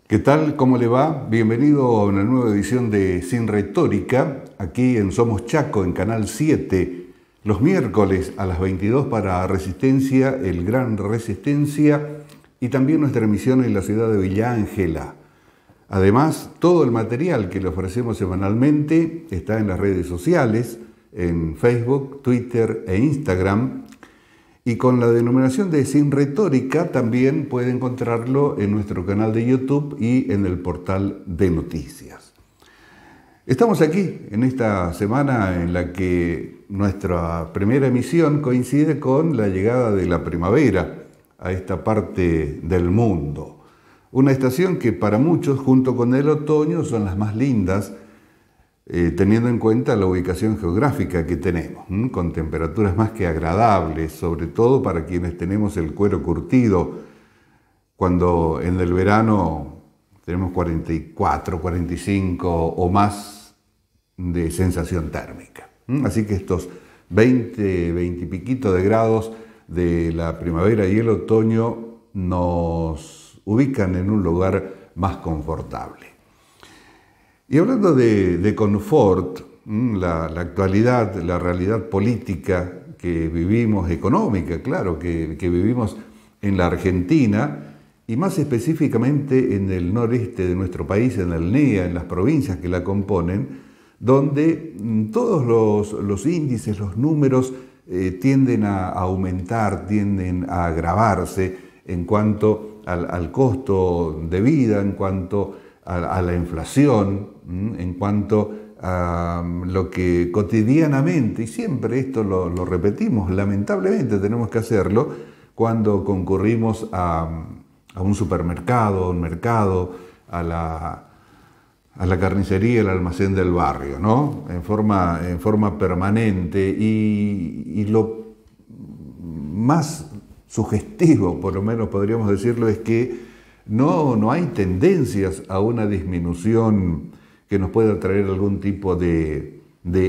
¿Qué tal? ¿Cómo le va? Bienvenido a una nueva edición de Sin Retórica, aquí en Somos Chaco, en Canal 7, los miércoles a las 22 para Resistencia, el Gran Resistencia, y también nuestra emisión en la ciudad de Villa Ángela. Además, todo el material que le ofrecemos semanalmente está en las redes sociales, en Facebook, Twitter e Instagram. Y con la denominación de Sin Retórica también puede encontrarlo en nuestro canal de YouTube y en el portal de noticias. Estamos aquí en esta semana en la que nuestra primera emisión coincide con la llegada de la primavera a esta parte del mundo. Una estación que para muchos, junto con el otoño, son las más lindas, teniendo en cuenta la ubicación geográfica que tenemos, con temperaturas más que agradables, sobre todo para quienes tenemos el cuero curtido, cuando en el verano tenemos 44, 45 o más de sensación térmica. Así que estos 20 y piquito de grados de la primavera y el otoño nos ubican en un lugar más confortable. Y hablando de confort, la actualidad, la realidad política que vivimos, económica, claro, que vivimos en la Argentina, y más específicamente en el noreste de nuestro país, en el NEA, en las provincias que la componen, donde todos los índices, los números tienden a aumentar, tienden a agravarse en cuanto al costo de vida, en cuanto a la inflación, en cuanto a lo que cotidianamente, y siempre esto lo repetimos, lamentablemente tenemos que hacerlo cuando concurrimos a un supermercado, a un mercado, a la carnicería, al almacén del barrio, ¿no? En forma permanente, y lo más sugestivo, por lo menos podríamos decirlo, es que no hay tendencias a una disminución que nos pueda traer algún tipo de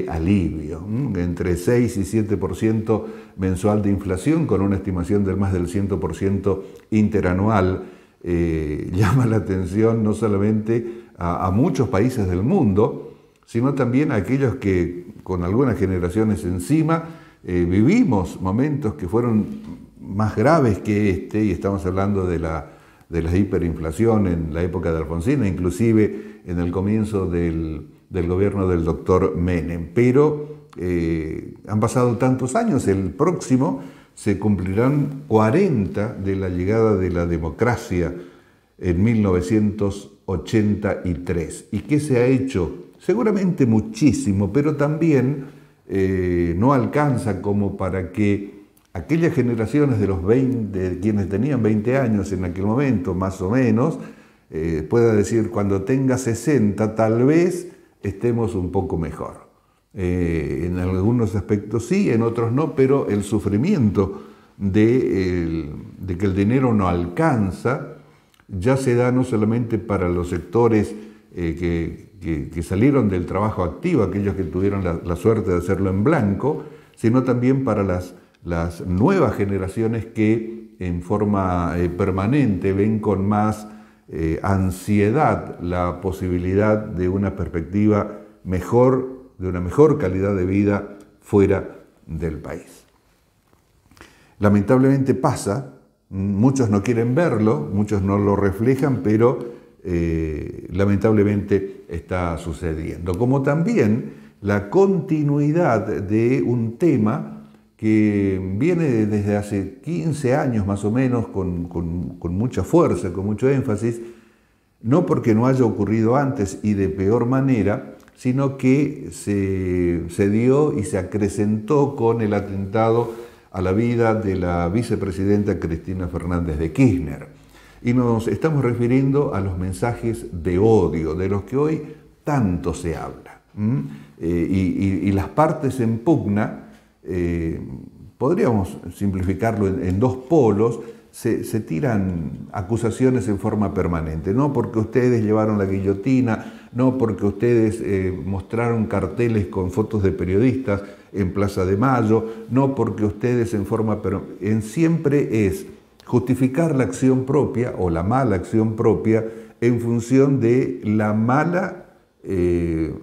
alivio. Entre 6 y 7% mensual de inflación, con una estimación del más del 100% interanual, llama la atención no solamente a muchos países del mundo, sino también a aquellos que con algunas generaciones encima vivimos momentos que fueron más graves que este, y estamos hablando de la hiperinflación en la época de Alfonsín, inclusive en el comienzo del gobierno del doctor Menem. Pero han pasado tantos años, el próximo se cumplirán 40 de la llegada de la democracia en 1983. ¿Y qué se ha hecho? Seguramente muchísimo, pero también no alcanza como para que aquellas generaciones de quienes tenían 20 años en aquel momento, más o menos, pueda decir, cuando tenga 60 tal vez estemos un poco mejor. En algunos aspectos sí, en otros no, pero el sufrimiento de que el dinero no alcanza ya se da no solamente para los sectores que salieron del trabajo activo, aquellos que tuvieron la suerte de hacerlo en blanco, sino también para las nuevas generaciones que en forma permanente ven con más ansiedad la posibilidad de una perspectiva mejor, de una mejor calidad de vida fuera del país. Lamentablemente pasa, muchos no quieren verlo, muchos no lo reflejan, pero lamentablemente está sucediendo. Como también la continuidad de un tema que viene desde hace 15 años más o menos con mucha fuerza, con mucho énfasis, no porque no haya ocurrido antes y de peor manera, sino que se dio y se acrecentó con el atentado a la vida de la vicepresidenta Cristina Fernández de Kirchner. Y nos estamos refiriendo a los mensajes de odio, de los que hoy tanto se habla. Y las partes en pugna, podríamos simplificarlo en dos polos, se tiran acusaciones en forma permanente. No porque ustedes llevaron la guillotina, no porque ustedes mostraron carteles con fotos de periodistas en Plaza de Mayo, no porque ustedes siempre es justificar la acción propia o la mala acción propia en función de la mala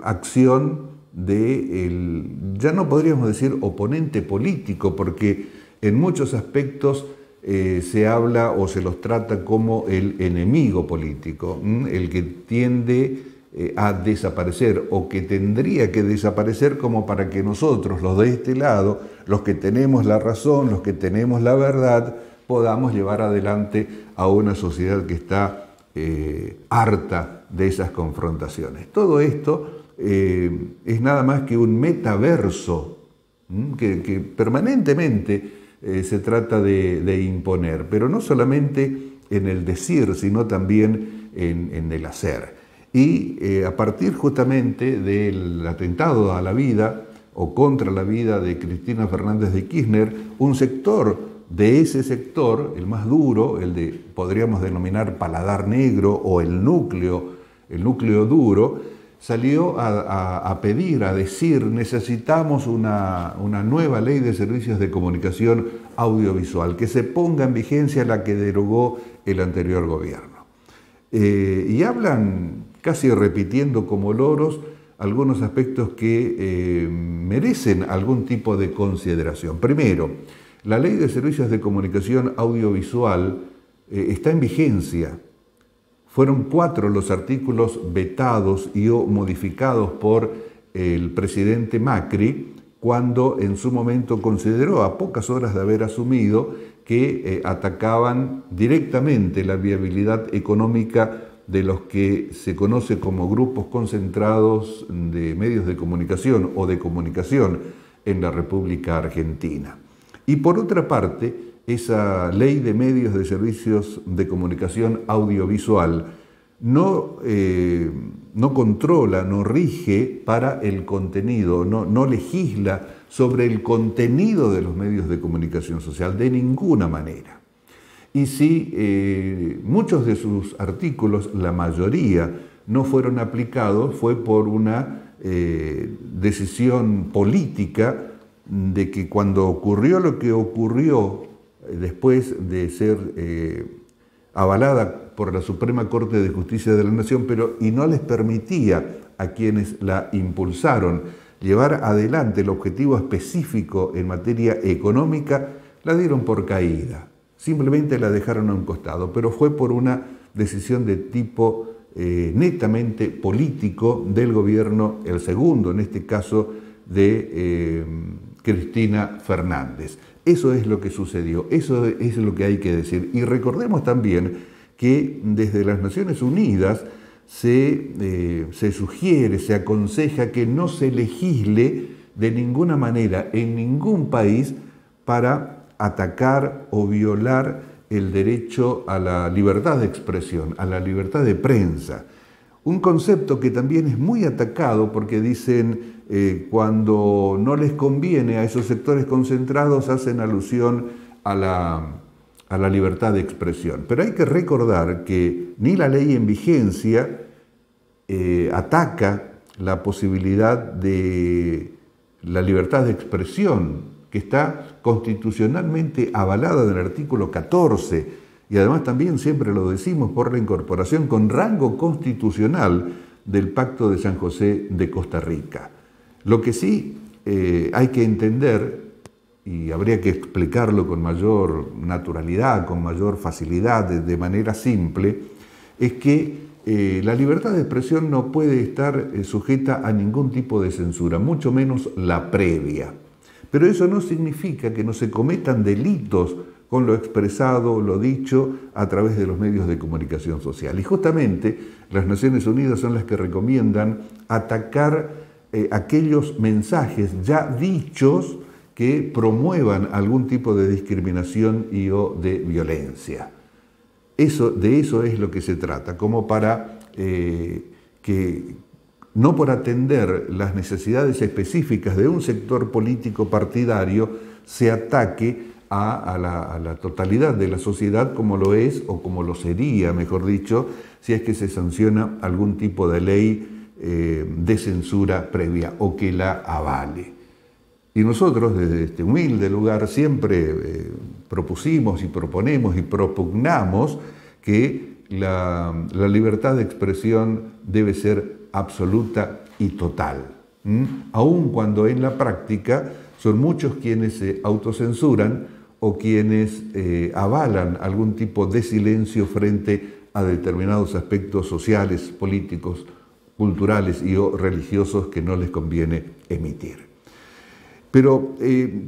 acción ya no podríamos decir oponente político, porque en muchos aspectos se habla o se los trata como el enemigo político, el que tiende a desaparecer o que tendría que desaparecer como para que nosotros, los de este lado, los que tenemos la razón, los que tenemos la verdad, podamos llevar adelante a una sociedad que está harta de esas confrontaciones. Todo esto es nada más que un metaverso que permanentemente se trata de imponer, pero no solamente en el decir, sino también en el hacer. Y a partir justamente del atentado a la vida o contra la vida de Cristina Fernández de Kirchner, un sector de ese sector, el más duro, el de, podríamos denominar paladar negro o el núcleo duro, salió a pedir, a decir, necesitamos una nueva ley de servicios de comunicación audiovisual, que se ponga en vigencia la que derogó el anterior gobierno. Y hablan casi repitiendo como loros algunos aspectos que merecen algún tipo de consideración. Primero, la ley de servicios de comunicación audiovisual está en vigencia. Fueron 4 los artículos vetados y o modificados por el presidente Macri cuando en su momento consideró, a pocas horas de haber asumido, que atacaban directamente la viabilidad económica de los que se conoce como grupos concentrados de medios de comunicación o de comunicación en la República Argentina. Y por otra parte, esa ley de medios de servicios de comunicación audiovisual no controla, no rige para el contenido, no legisla sobre el contenido de los medios de comunicación social de ninguna manera. Y si muchos de sus artículos, la mayoría, no fueron aplicados, fue por una decisión política de que cuando ocurrió lo que ocurrió después de ser avalada por la Suprema Corte de Justicia de la Nación, y no les permitía a quienes la impulsaron llevar adelante el objetivo específico en materia económica, la dieron por caída. Simplemente la dejaron a un costado, pero fue por una decisión de tipo netamente político del gobierno, el segundo en este caso, de Cristina Fernández. Eso es lo que sucedió, eso es lo que hay que decir. Y recordemos también que desde las Naciones Unidas se sugiere, se aconseja que no se legisle de ninguna manera en ningún país para atacar o violar el derecho a la libertad de expresión, a la libertad de prensa. Un concepto que también es muy atacado porque dicen cuando no les conviene a esos sectores concentrados hacen alusión a la libertad de expresión. Pero hay que recordar que ni la ley en vigencia ataca la posibilidad de la libertad de expresión, que está constitucionalmente avalada en el artículo 14, y además también siempre lo decimos por la incorporación con rango constitucional del Pacto de San José de Costa Rica. Lo que sí hay que entender, y habría que explicarlo con mayor naturalidad, con mayor facilidad, de manera simple, es que la libertad de expresión no puede estar sujeta a ningún tipo de censura, mucho menos la previa. Pero eso no significa que no se cometan delitos con lo expresado o lo dicho a través de los medios de comunicación social. Y justamente las Naciones Unidas son las que recomiendan atacar aquellos mensajes ya dichos que promuevan algún tipo de discriminación y o de violencia. De eso es lo que se trata, como para que no por atender las necesidades específicas de un sector político partidario se ataque a la totalidad de la sociedad como lo es o como lo sería, mejor dicho, si es que se sanciona algún tipo de ley de censura previa o que la avale. Y nosotros desde este humilde lugar siempre propusimos y proponemos y propugnamos que la libertad de expresión debe ser absoluta y total, aun cuando en la práctica son muchos quienes se autocensuran o quienes avalan algún tipo de silencio frente a determinados aspectos sociales, políticos, culturales y o religiosos que no les conviene emitir. Pero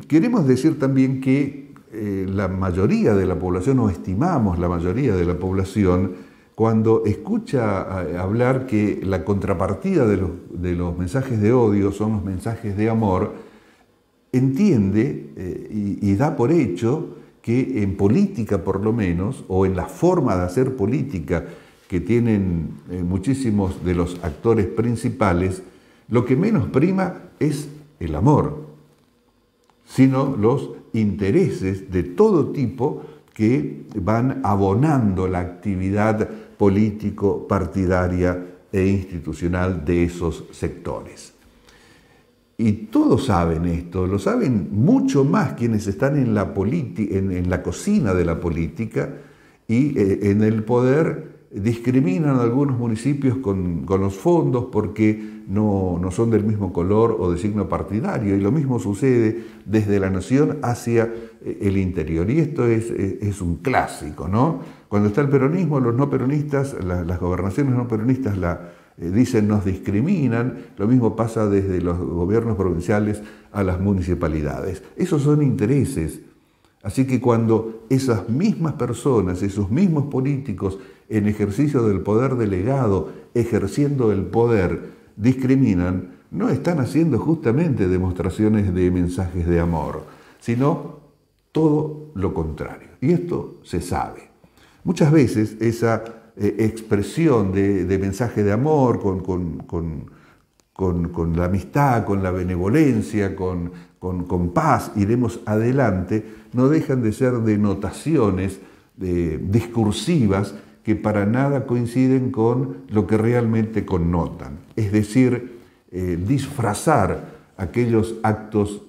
queremos decir también que la mayoría de la población, o estimamos la mayoría de la población, cuando escucha hablar que la contrapartida de los mensajes de odio son los mensajes de amor, entiende y da por hecho que en política por lo menos, o en la forma de hacer política que tienen muchísimos de los actores principales, lo que menos prima es el amor, sino los intereses de todo tipo que van abonando la actividad político-partidaria e institucional de esos sectores. Y todos saben esto, lo saben mucho más quienes están en la cocina de la política y en el poder. Discriminan a algunos municipios con los fondos porque no son del mismo color o de signo partidario, y lo mismo sucede desde la nación hacia el interior. Y esto es un clásico, ¿no? Cuando está el peronismo, los no peronistas, las gobernaciones no peronistas dicen nos discriminan, lo mismo pasa desde los gobiernos provinciales a las municipalidades. Esos son intereses. Así que cuando esas mismas personas, esos mismos políticos en ejercicio del poder delegado, ejerciendo el poder, discriminan, no están haciendo justamente demostraciones de mensajes de amor, sino todo lo contrario. Y esto se sabe. Muchas veces esa expresión de mensaje de amor con la amistad, con la benevolencia, con paz, iremos adelante, no dejan de ser denotaciones discursivas que para nada coinciden con lo que realmente connotan. Es decir, disfrazar aquellos actos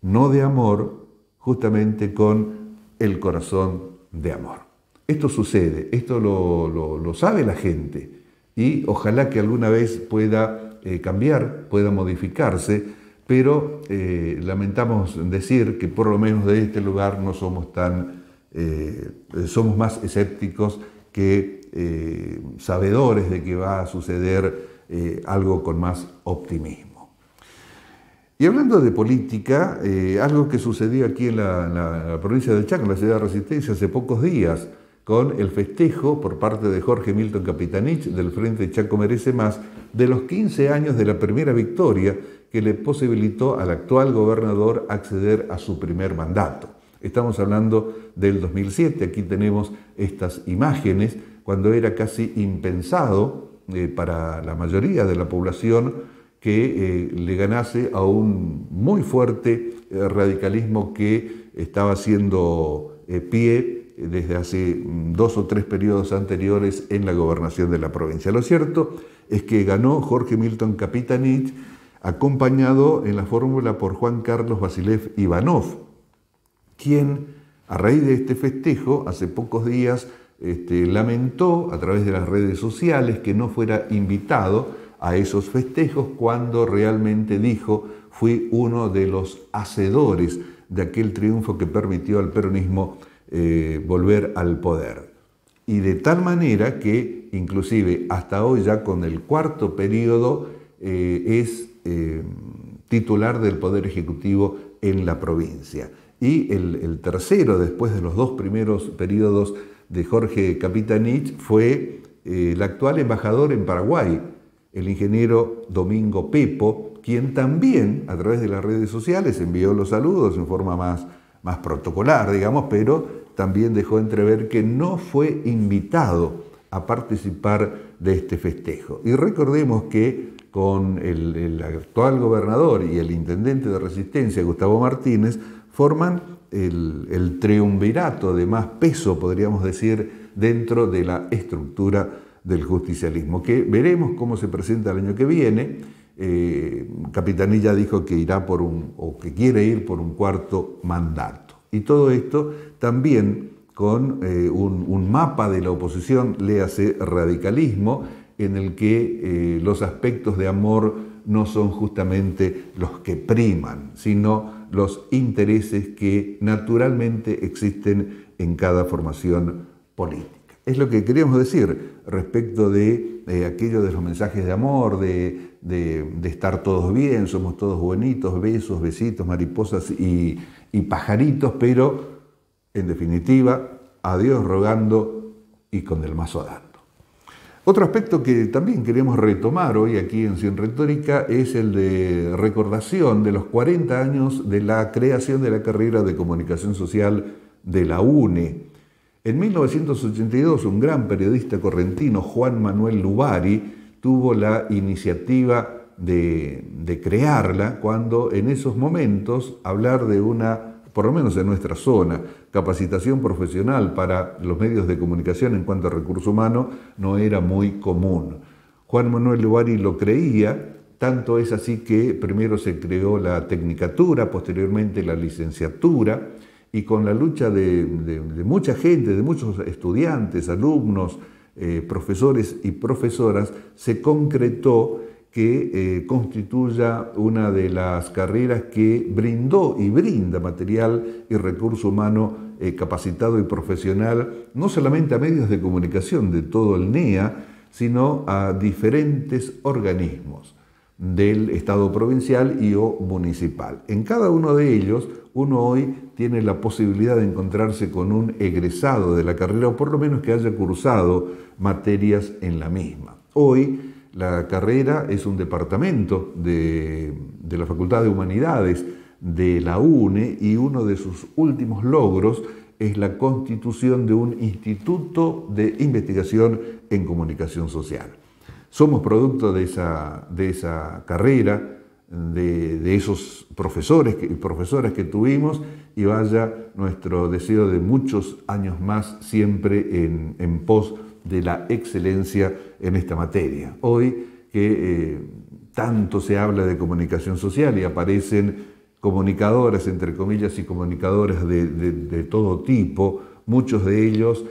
no de amor justamente con el corazón de amor. Esto sucede, esto lo sabe la gente y ojalá que alguna vez pueda cambiar, pueda modificarse, pero lamentamos decir que por lo menos de este lugar no somos somos más escépticos que sabedores de que va a suceder algo con más optimismo. Y hablando de política, algo que sucedió aquí en la provincia del Chaco, en la ciudad de Resistencia, hace pocos días, con el festejo por parte de Jorge Milton Capitanich del Frente Chaco Merece Más de los 15 años de la primera victoria que le posibilitó al actual gobernador acceder a su primer mandato. Estamos hablando del 2007, aquí tenemos estas imágenes cuando era casi impensado para la mayoría de la población que le ganase a un muy fuerte radicalismo que estaba haciendo pie desde hace 2 o 3 periodos anteriores en la gobernación de la provincia. Lo cierto es que ganó Jorge Milton Capitanich, acompañado en la fórmula por Juan Carlos Vasilev Ivanov, quien a raíz de este festejo, hace pocos días, lamentó a través de las redes sociales que no fuera invitado a esos festejos cuando realmente dijo fui uno de los hacedores de aquel triunfo que permitió al peronismo volver al poder. Y de tal manera que inclusive hasta hoy ya con el 4º periodo es titular del Poder Ejecutivo en la provincia. Y el tercero, después de los 2 primeros periodos de Jorge Capitanich, fue el actual embajador en Paraguay, el ingeniero Domingo Pepo, quien también a través de las redes sociales envió los saludos en forma más protocolar, digamos, pero también dejó entrever que no fue invitado a participar de este festejo. Y recordemos que con el actual gobernador y el intendente de Resistencia, Gustavo Martínez, forman el triunvirato de más peso, podríamos decir, dentro de la estructura del justicialismo, que veremos cómo se presenta el año que viene. Capitanich ya dijo que irá que quiere ir por un 4º mandato. Y todo esto también con un mapa de la oposición, léase radicalismo, en el que los aspectos de amor no son justamente los que priman, sino los intereses que naturalmente existen en cada formación política. Es lo que queríamos decir respecto de aquello de los mensajes de amor, de estar todos bien, somos todos bonitos, besos, besitos, mariposas y pajaritos, pero en definitiva, a Dios rogando y con el mazo dando. Otro aspecto que también queremos retomar hoy aquí en Sin Retórica es el de recordación de los 40 años de la creación de la carrera de Comunicación Social de la UNE. En 1982, un gran periodista correntino, Juan Manuel Lubari, tuvo la iniciativa de crearla, cuando en esos momentos hablar de una, por lo menos en nuestra zona, capacitación profesional para los medios de comunicación en cuanto a recurso humano no era muy común. Juan Manuel Lubari lo creía, tanto es así que primero se creó la tecnicatura, posteriormente la licenciatura, y con la lucha de mucha gente, de muchos estudiantes, alumnos, profesores y profesoras, se concretó que constituya una de las carreras que brindó y brinda material y recurso humano capacitado y profesional, no solamente a medios de comunicación de todo el NEA, sino a diferentes organismos del Estado provincial y o municipal. En cada uno de ellos, uno hoy tiene la posibilidad de encontrarse con un egresado de la carrera, o por lo menos que haya cursado materias en la misma. Hoy, la carrera es un departamento de la Facultad de Humanidades de la UNE, y uno de sus últimos logros es la constitución de un instituto de investigación en comunicación social. Somos producto de esa carrera, de esos profesores y profesoras que tuvimos, y vaya nuestro deseo de muchos años más siempre en pos de la excelencia en esta materia. Hoy que tanto se habla de comunicación social y aparecen comunicadoras, entre comillas, y comunicadores de todo tipo, muchos de ellos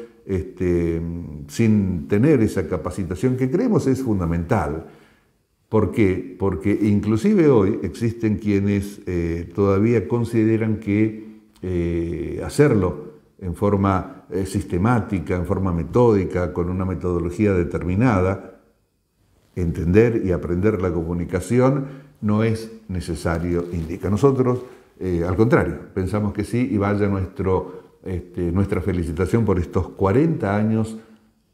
sin tener esa capacitación que creemos es fundamental. ¿Por qué? Porque inclusive hoy existen quienes todavía consideran que hacerlo en forma sistemática, en forma metódica, con una metodología determinada, entender y aprender la comunicación no es necesario, indica. Nosotros, al contrario, pensamos que sí, y vaya nuestra felicitación por estos 40 años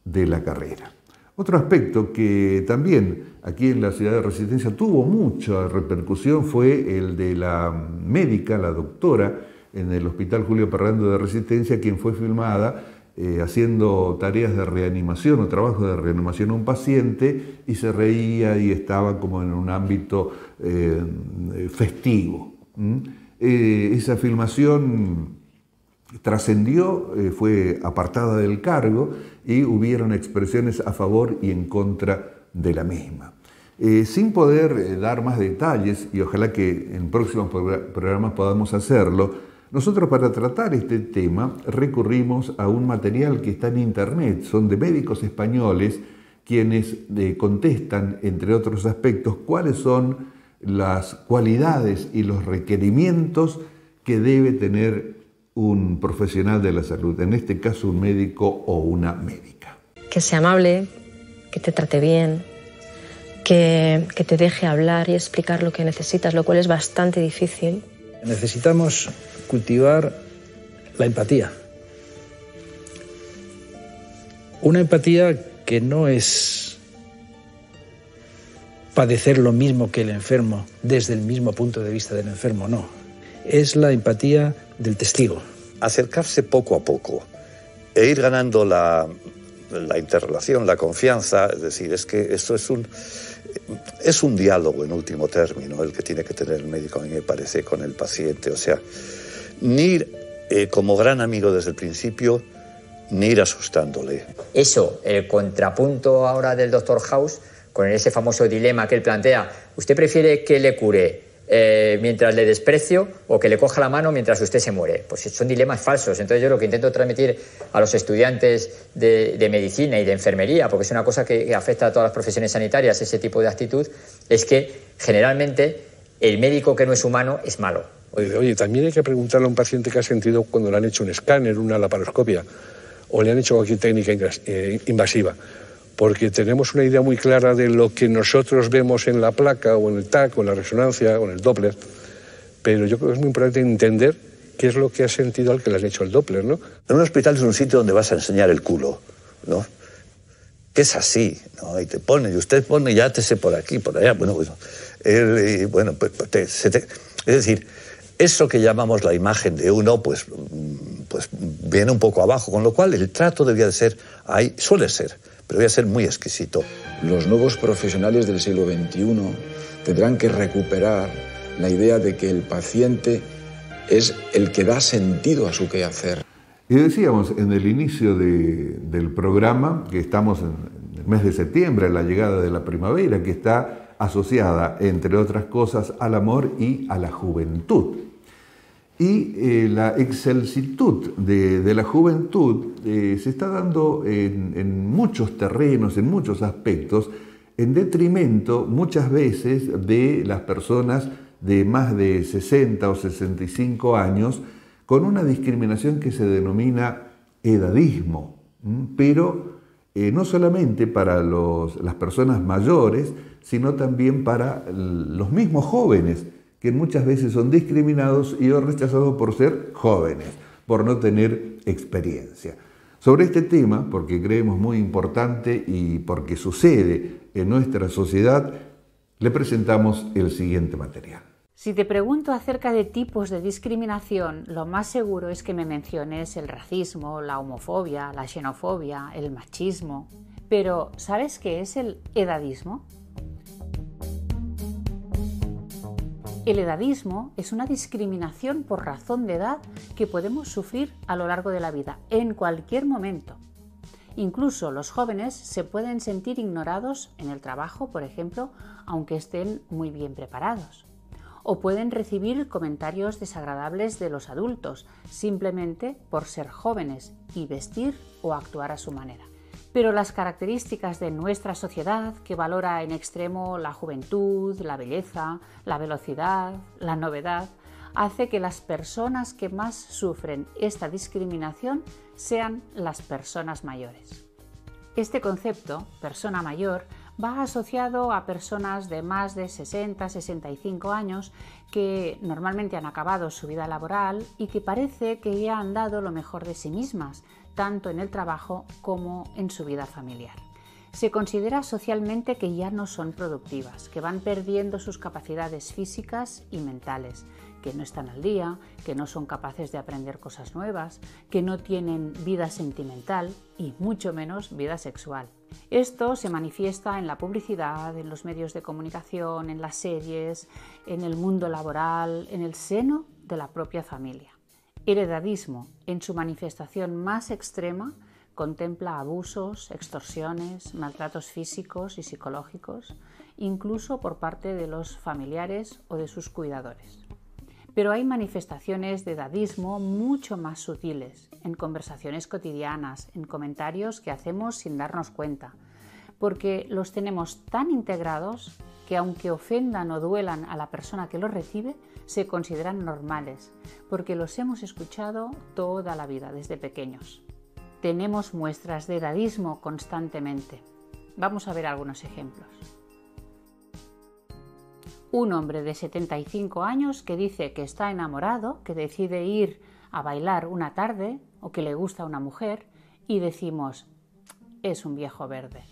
de la carrera. Otro aspecto que también aquí en la ciudad de Resistencia tuvo mucha repercusión fue el de la médica, la doctora, en el Hospital Julio Perrando de Resistencia, quien fue filmada haciendo tareas de reanimación o trabajo de reanimación a un paciente, y se reía y estaba como en un ámbito festivo. Esa filmación trascendió, fue apartada del cargo, y hubieron expresiones a favor y en contra de la misma. Sin poder dar más detalles, y ojalá que en próximos programas podamos hacerlo, nosotros para tratar este tema recurrimos a un material que está en internet. Son de médicos españoles quienes contestan, entre otros aspectos, cuáles son las cualidades y los requerimientos que debe tener un profesional de la salud, en este caso un médico o una médica. Que sea amable, que te trate bien, que te deje hablar y explicar lo que necesitas, lo cual es bastante difícil. Necesitamos cultivar la empatía. Una empatía que no es padecer lo mismo que el enfermo desde el mismo punto de vista del enfermo, no. Es la empatía del testigo. Acercarse poco a poco e ir ganando la interrelación, la confianza, es decir, es que esto es un diálogo en último término el que tiene que tener el médico, a mí me parece, con el paciente. O sea, ni ir como gran amigo desde el principio, ni ir asustándole. Eso, el contrapunto ahora del Dr. House, con ese famoso dilema que él plantea, ¿usted prefiere que le cure mientras le desprecio o que le coja la mano mientras usted se muere. Pues son dilemas falsos. Entonces yo lo que intento transmitir a los estudiantes de medicina y de enfermería, porque es una cosa que afecta a todas las profesiones sanitarias, ese tipo de actitud, es que generalmente el médico que no es humano es malo. Oye, también hay que preguntarle a un paciente qué ha sentido cuando le han hecho un escáner, una laparoscopia o le han hecho cualquier técnica invasiva. Porque tenemos una idea muy clara de lo que nosotros vemos en la placa o en el TAC o en la resonancia o en el Doppler, pero yo creo que es muy importante entender qué es lo que ha sentido al que le han hecho el Doppler, ¿no? En un hospital es un sitio donde vas a enseñar el culo, ¿no? Que es así, ¿no? Y te pone, y usted pone, ya te sé por aquí, por allá, es decir, eso que llamamos la imagen de uno, pues viene un poco abajo, con lo cual el trato debía de ser, suele ser, pero debe ser muy exquisito. Los nuevos profesionales del siglo XXI tendrán que recuperar la idea de que el paciente es el que da sentido a su quehacer. Y decíamos en el inicio del programa que estamos en el mes de septiembre, la llegada de la primavera, que está asociada, entre otras cosas, al amor y a la juventud. Y la excelsitud de la juventud se está dando en muchos terrenos, en muchos aspectos, en detrimento muchas veces de las personas de más de 60 o 65 años, con una discriminación que se denomina edadismo, pero no solamente para las personas mayores, sino también para los mismos jóvenes, que muchas veces son discriminados y o rechazados por ser jóvenes, por no tener experiencia. Sobre este tema, porque creemos muy importante y porque sucede en nuestra sociedad, le presentamos el siguiente material. Si te pregunto acerca de tipos de discriminación, lo más seguro es que me menciones el racismo, la homofobia, la xenofobia, el machismo. Pero, ¿sabes qué es el edadismo? El edadismo es una discriminación por razón de edad que podemos sufrir a lo largo de la vida, en cualquier momento. Incluso los jóvenes se pueden sentir ignorados en el trabajo, por ejemplo, aunque estén muy bien preparados. O pueden recibir comentarios desagradables de los adultos, simplemente por ser jóvenes y vestir o actuar a su manera. Pero las características de nuestra sociedad, que valora en extremo la juventud, la belleza, la velocidad, la novedad, hace que las personas que más sufren esta discriminación sean las personas mayores. Este concepto, persona mayor, va asociado a personas de más de 60-65 años que normalmente han acabado su vida laboral y que parece que ya han dado lo mejor de sí mismas, tanto en el trabajo como en su vida familiar. Se considera socialmente que ya no son productivas, que van perdiendo sus capacidades físicas y mentales, que no están al día, que no son capaces de aprender cosas nuevas, que no tienen vida sentimental y mucho menos vida sexual. Esto se manifiesta en la publicidad, en los medios de comunicación, en las series, en el mundo laboral, en el seno de la propia familia. El edadismo, en su manifestación más extrema, contempla abusos, extorsiones, maltratos físicos y psicológicos, incluso por parte de los familiares o de sus cuidadores. Pero hay manifestaciones de edadismo mucho más sutiles, en conversaciones cotidianas, en comentarios que hacemos sin darnos cuenta, porque los tenemos tan integrados que aunque ofendan o duelan a la persona que los recibe, se consideran normales, porque los hemos escuchado toda la vida, desde pequeños. Tenemos muestras de edadismo constantemente. Vamos a ver algunos ejemplos. Un hombre de 75 años que dice que está enamorado, que decide ir a bailar una tarde o que le gusta una mujer y decimos, es un viejo verde.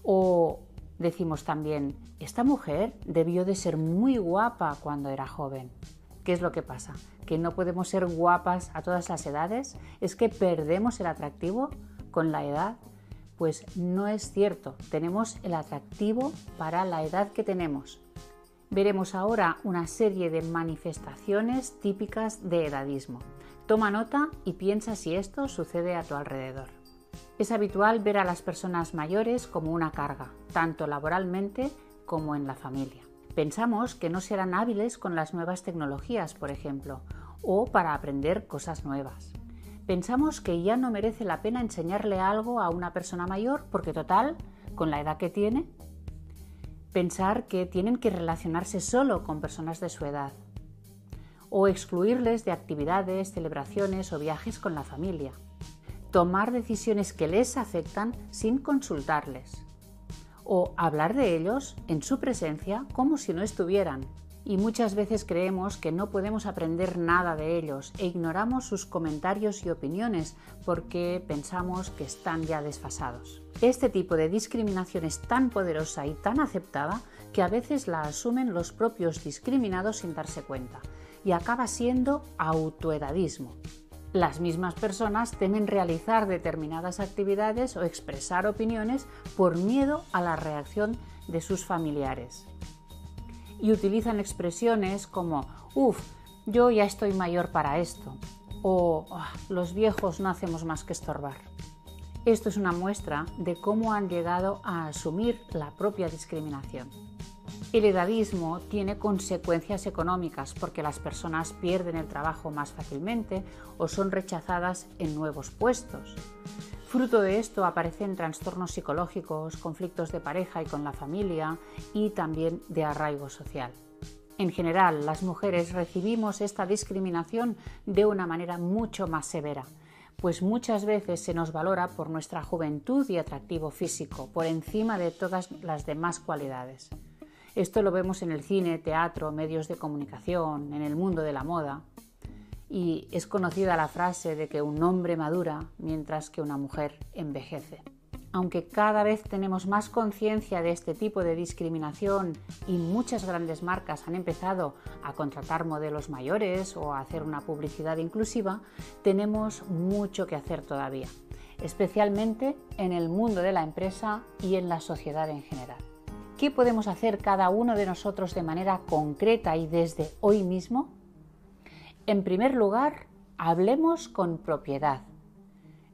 O decimos también, esta mujer debió de ser muy guapa cuando era joven. ¿Qué es lo que pasa? ¿Que no podemos ser guapas a todas las edades? ¿Es que perdemos el atractivo con la edad? Pues no es cierto, tenemos el atractivo para la edad que tenemos. Veremos ahora una serie de manifestaciones típicas de edadismo. Toma nota y piensa si esto sucede a tu alrededor. Es habitual ver a las personas mayores como una carga, tanto laboralmente como en la familia. Pensamos que no serán hábiles con las nuevas tecnologías, por ejemplo, o para aprender cosas nuevas. Pensamos que ya no merece la pena enseñarle algo a una persona mayor porque total, con la edad que tiene. Pensar que tienen que relacionarse solo con personas de su edad. O excluirles de actividades, celebraciones o viajes con la familia. Tomar decisiones que les afectan sin consultarles. O hablar de ellos en su presencia como si no estuvieran. Y muchas veces creemos que no podemos aprender nada de ellos e ignoramos sus comentarios y opiniones porque pensamos que están ya desfasados. Este tipo de discriminación es tan poderosa y tan aceptada que a veces la asumen los propios discriminados sin darse cuenta y acaba siendo autoedadismo. Las mismas personas temen realizar determinadas actividades o expresar opiniones por miedo a la reacción de sus familiares. Y utilizan expresiones como «Uf, yo ya estoy mayor para esto» o «Los viejos no hacemos más que estorbar». Esto es una muestra de cómo han llegado a asumir la propia discriminación. El edadismo tiene consecuencias económicas porque las personas pierden el trabajo más fácilmente o son rechazadas en nuevos puestos. Fruto de esto aparecen trastornos psicológicos, conflictos de pareja y con la familia y también de arraigo social. En general, las mujeres recibimos esta discriminación de una manera mucho más severa, pues muchas veces se nos valora por nuestra juventud y atractivo físico, por encima de todas las demás cualidades. Esto lo vemos en el cine, teatro, medios de comunicación, en el mundo de la moda. Y es conocida la frase de que un hombre madura mientras que una mujer envejece. Aunque cada vez tenemos más conciencia de este tipo de discriminación y muchas grandes marcas han empezado a contratar modelos mayores o a hacer una publicidad inclusiva, tenemos mucho que hacer todavía, especialmente en el mundo de la empresa y en la sociedad en general. ¿Qué podemos hacer cada uno de nosotros de manera concreta y desde hoy mismo? En primer lugar, hablemos con propiedad.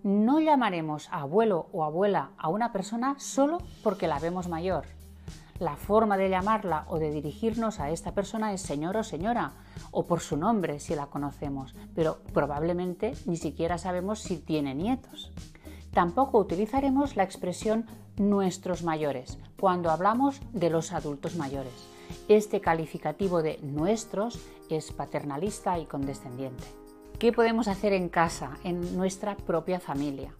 No llamaremos abuelo o abuela a una persona solo porque la vemos mayor. La forma de llamarla o de dirigirnos a esta persona es señor o señora, o por su nombre si la conocemos, pero probablemente ni siquiera sabemos si tiene nietos. Tampoco utilizaremos la expresión nuestros mayores cuando hablamos de los adultos mayores. Este calificativo de nuestros es paternalista y condescendiente. ¿Qué podemos hacer en casa, en nuestra propia familia?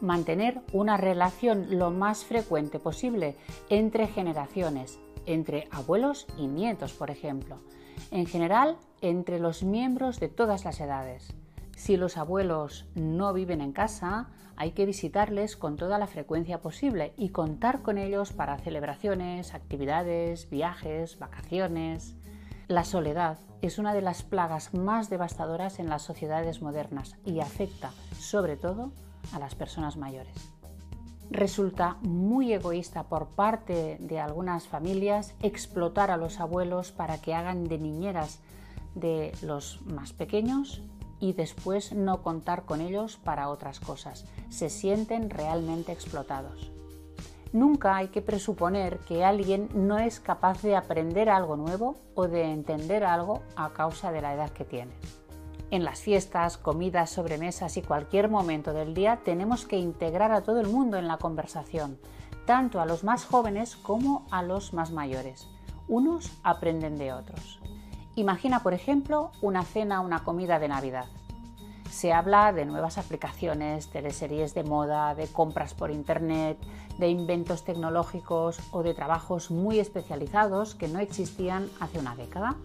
Mantener una relación lo más frecuente posible entre generaciones, entre abuelos y nietos, por ejemplo. En general, entre los miembros de todas las edades. Si los abuelos no viven en casa, hay que visitarles con toda la frecuencia posible y contar con ellos para celebraciones, actividades, viajes, vacaciones. La soledad es una de las plagas más devastadoras en las sociedades modernas y afecta, sobre todo, a las personas mayores. Resulta muy egoísta por parte de algunas familias explotar a los abuelos para que hagan de niñeras de los más pequeños y después no contar con ellos para otras cosas. Se sienten realmente explotados. Nunca hay que presuponer que alguien no es capaz de aprender algo nuevo o de entender algo a causa de la edad que tiene. En las fiestas, comidas, sobremesas y cualquier momento del día tenemos que integrar a todo el mundo en la conversación, tanto a los más jóvenes como a los más mayores. Unos aprenden de otros. Imagina, por ejemplo, una cena o una comida de Navidad. Se habla de nuevas aplicaciones, teleseries de moda, de compras por internet, de inventos tecnológicos o de trabajos muy especializados que no existían hace una década.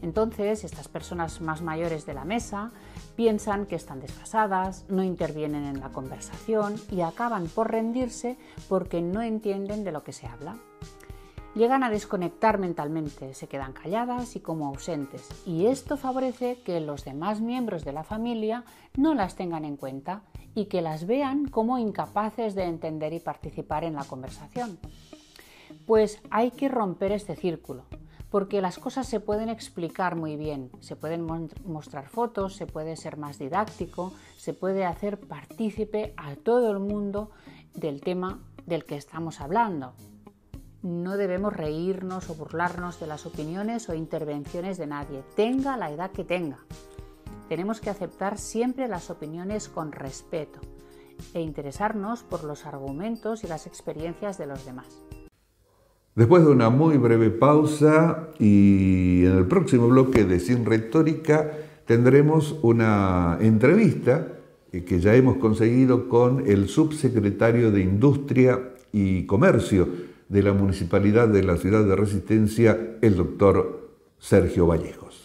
Entonces, estas personas más mayores de la mesa piensan que están desfasadas, no intervienen en la conversación y acaban por rendirse porque no entienden de lo que se habla. Llegan a desconectar mentalmente, se quedan calladas y como ausentes, y esto favorece que los demás miembros de la familia no las tengan en cuenta y que las vean como incapaces de entender y participar en la conversación. Pues hay que romper este círculo, porque las cosas se pueden explicar muy bien, se pueden mostrar fotos, se puede ser más didáctico, se puede hacer partícipe a todo el mundo del tema del que estamos hablando. No debemos reírnos o burlarnos de las opiniones o intervenciones de nadie, tenga la edad que tenga. Tenemos que aceptar siempre las opiniones con respeto e interesarnos por los argumentos y las experiencias de los demás. Después de una muy breve pausa y en el próximo bloque de Sin Retórica tendremos una entrevista que ya hemos conseguido con el subsecretario de Industria y Comercio de la Municipalidad de la Ciudad de Resistencia, el doctor Sergio Vallejos.